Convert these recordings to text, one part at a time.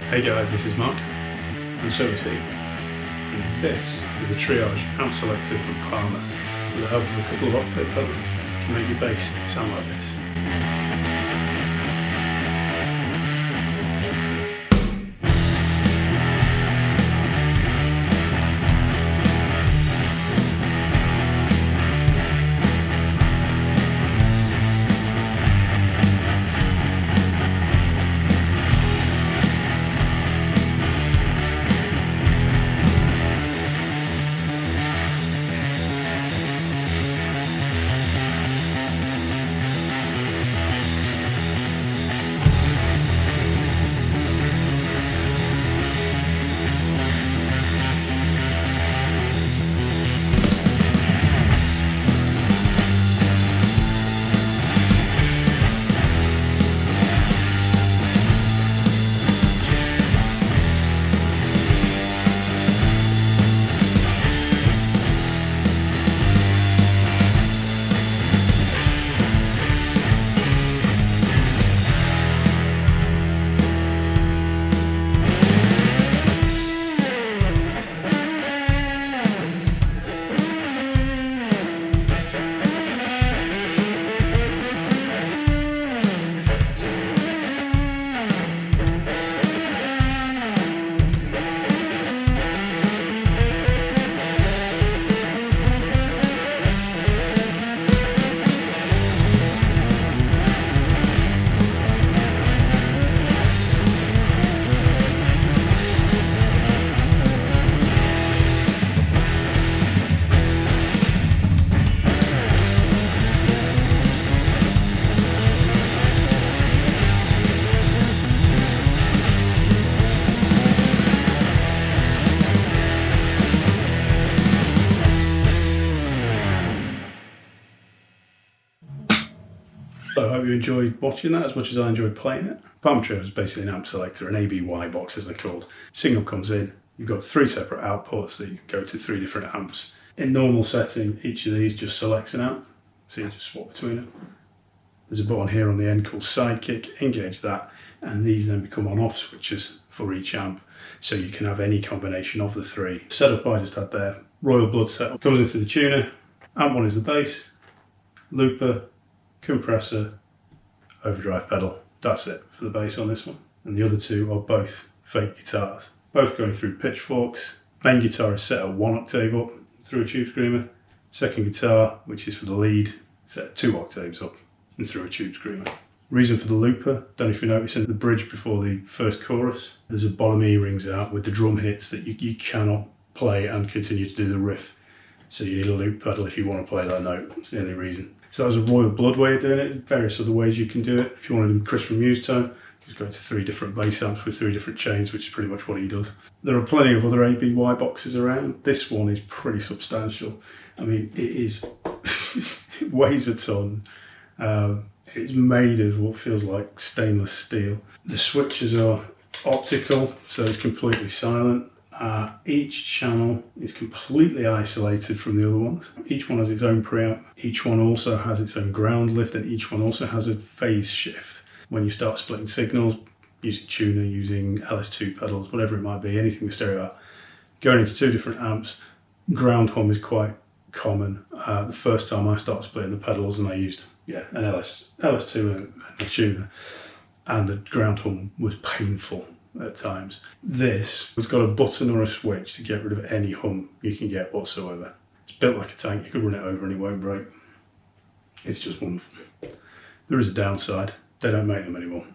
Hey guys, this is Mark, and so is he. And this is the Triage Amp Selector from Palmer. With the help of a couple of octave pedals, you can make your bass sound like this. So I hope you enjoyed watching that as much as I enjoyed playing it. Palmer Triage is basically an amp selector, an ABY box as they're called. Signal comes in, you've got 3 separate outputs that you go to 3 different amps. In normal setting, each of these just selects an amp, so you just swap between them. There's a button here on the end called Sidekick, engage that, and these then become on-off switches for each amp, so you can have any combination of the 3. The setup I just had there, Royal Blood setup, comes into the tuner. Amp 1 is the bass, looper, compressor, overdrive pedal. That's it for the bass on this one. And the other 2 are both fake guitars, both going through pitch forks. Main guitar is set at 1 octave up through a tube screamer. Second guitar, which is for the lead, set at 2 octaves up and through a tube screamer. Reason for the looper, don't know if you notice in the bridge before the first chorus, there's a bottom E rings out with the drum hits that you cannot play and continue to do the riff. So you need a loop pedal if you want to play that note. That's the only reason. So that was a Royal Blood way of doing it. Various other ways you can do it. If you wanted a crisp Muse tone, just go to 3 different bass amps with 3 different chains, which is pretty much what he does. There are plenty of other ABY boxes around. This one is pretty substantial. I mean, it weighs a ton. It's made of what feels like stainless steel. The switches are optical, so it's completely silent. Each channel is completely isolated from the other ones. Each one has its own preamp. Each one also has its own ground lift, and each one also has a phase shift. When you start splitting signals, using tuner, using LS2 pedals, whatever it might be, anything with stereo out, going into 2 different amps, ground hum is quite common. The first time I started splitting the pedals, and I used an LS2 and a tuner, and the ground hum was painful at times. This has got a button or a switch to get rid of any hum you can get whatsoever. It's built like a tank, you could run it over and it won't break. It's just wonderful. There is a downside, they don't make them anymore.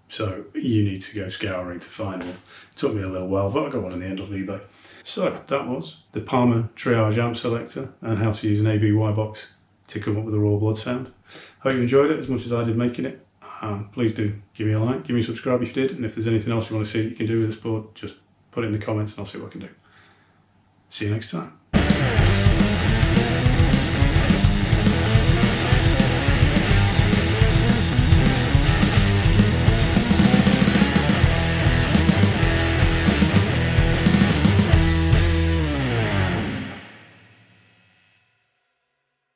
So you need to go scouring to find one. It took me a little while, but I got one in the end off eBay. So that was the Palmer Triage Amp Selector and how to use an ABY box to come up with a Royal Blood sound. Hope you enjoyed it as much as I did making it. Please do give me a like, give me a subscribe if you did, and if there's anything else you want to see that you can do with this board, just put it in the comments and I'll see what I can do. See you next time.